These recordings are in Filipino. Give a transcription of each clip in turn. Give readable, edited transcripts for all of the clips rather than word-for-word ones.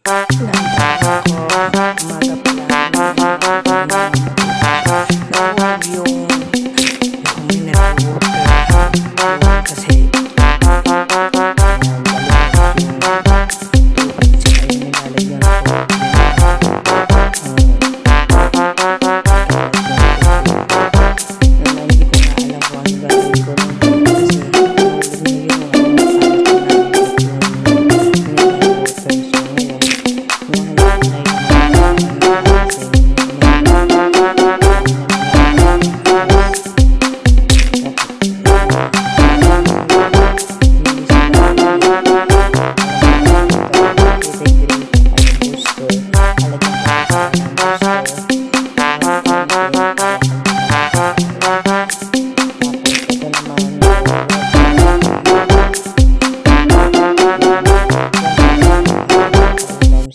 Umaga pala nawag yung mineral water kasi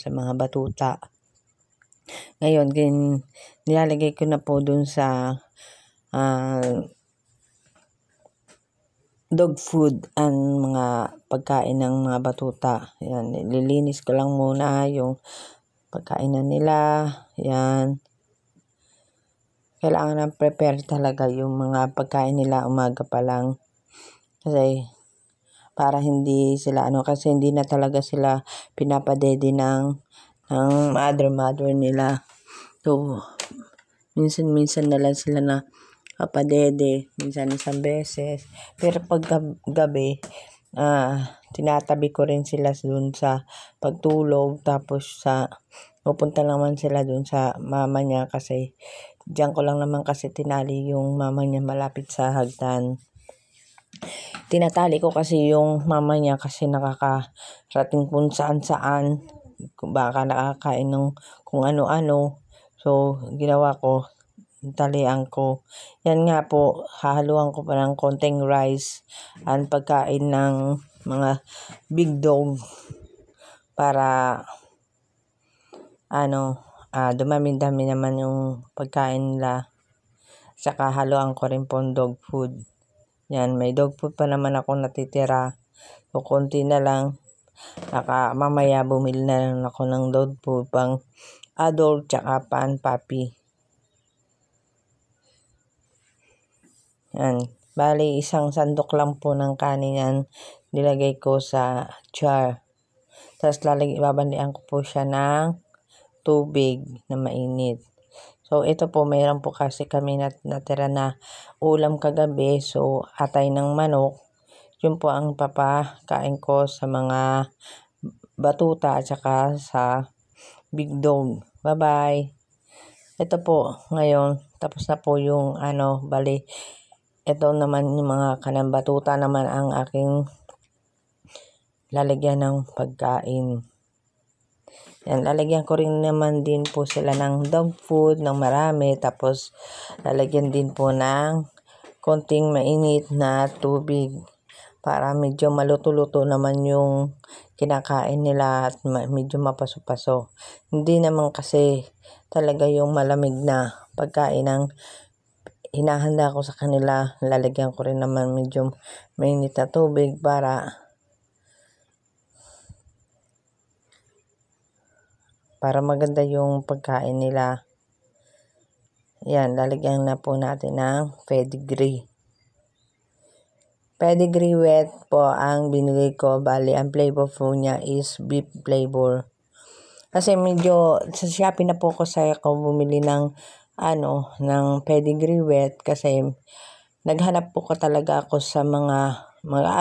sa mga batuta. Ngayon, nilalagay ko na po dun sa dog food ang mga pagkain ng mga batuta. Yan, nililinis ko lang muna yung pagkainan nila. Yan. Kailangan na prepare talaga yung mga pagkain nila umaga pa lang. Kasi para hindi sila kasi hindi na talaga sila pinapadede ng mother nila. So minsan na lang sila na papadede, minsan isang beses. Pero pag gabi tinatabi ko rin sila dun sa pagtulog, tapos pupunta naman sila dun sa mama niya kasi diyan ko lang naman kasi tinali yung mama niya malapit sa hagdan. Tinatali ko kasi yung mama niya kasi nakakarating kung saan, baka nakakain ng kung ano-ano. So, ginawa ko, talian ko. Yan nga po, hahaluan ko pa ng konting rice ang pagkain ng mga big dog para dumami-dami naman yung pagkain nila. Saka haluan ko rin po dog food. Yan, may dog food pa naman ako natitira. So, konti na lang. Mamaya bumili na lang ako ng dog food pang adult tsaka pan puppy. Yan. Bali, isang sandok lang po ng kanin yan. Nilagay ko sa jar. Tapos babandian ko po siya ng tubig na mainit. So, ito po, mayroon po kasi kami natira na ulam kagabi. So, atay ng manok. Yun po ang papakain ko sa mga batuta at saka sa big dog. Bye-bye. Ito po, ngayon, tapos na po yung bali, ito naman yung mga kanang batuta naman ang aking lalagyan ng pagkain. Yan, lalagyan ko rin naman din po sila ng dog food ng marami. Tapos, lalagyan din po ng konting mainit na tubig para medyo maluto-luto naman yung kinakain nila at medyo mapaso-paso. Hindi naman kasi talaga yung malamig na pagkain ang hinahanda ko sa kanila. Lalagyan ko rin naman medyo mainit na tubig para maganda yung pagkain nila. Yan, lalagyan na po natin ng pedigree. Pedigree wet po ang binili ko. Bali, ang flavor po niya is beef flavor. Kasi medyo sa Shopee na po ako bumili ng pedigree wet kasi naghanap po ko talaga ako sa mga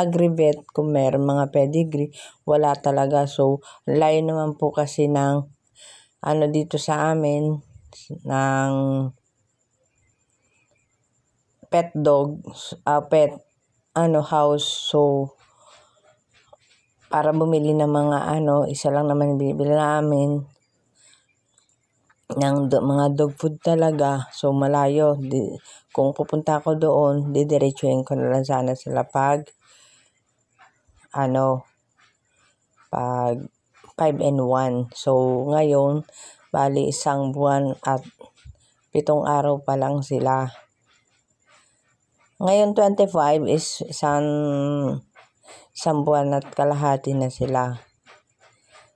agri-vet kung meron mga pedigree. Wala talaga. So, layo naman po kasi ng dito sa amin ng pet dog, house. So, para bumili ng mga isa lang naman bibili namin ng mga dog food talaga. So, malayo. Kung pupunta ako doon, didiretsuhin ko na lang sana sila pag 5-in-1. So, ngayon, bali isang buwan at 7 araw pa lang sila. Ngayon, 25 is isang buwan at kalahati na sila.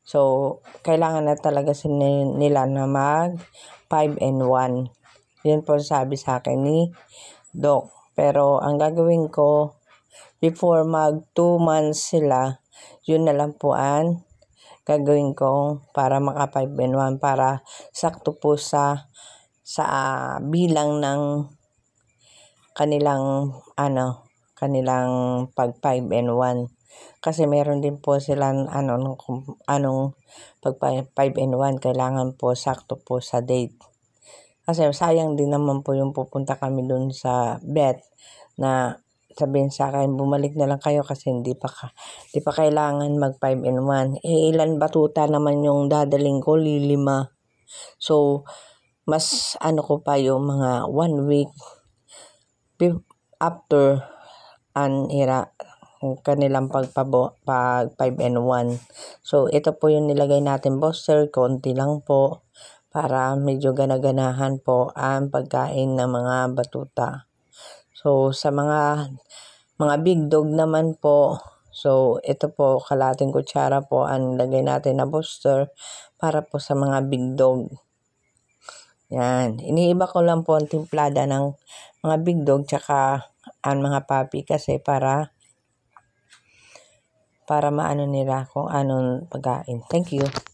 So, kailangan na talaga nila na mag 5-in-1. Yun po sabi sa akin ni Doc. Pero ang gagawin ko, before mag 2 months sila, yun na lang po ang gagawin ko para maka 5-in-1, para sakto po sa bilang ng kanilang pag 5-in-1. Kasi meron din po silang pag 5-in-1, kailangan po sakto po sa date. Kasi sayang din naman po yung pupunta kami dun sa vet na sabihin sa akin, bumalik na lang kayo kasi di pa kailangan mag 5-in-1. Ilan batuta naman yung dadaling ko, 5. So, mas ko pa yung mga 1 week after kanilang pag 5-in-1. So, ito po yung nilagay natin booster, konti lang po para medyo ganaganahan po ang pagkain ng mga batuta. So, sa mga big dog naman po, so ito po, kalating kutsara po ang lagay natin na booster para po sa mga big dog. Yan. Iniiba ko lang po ang timplada ng mga big dog tsaka ang mga puppy kasi para maano nila kung anong pagkain. Thank you.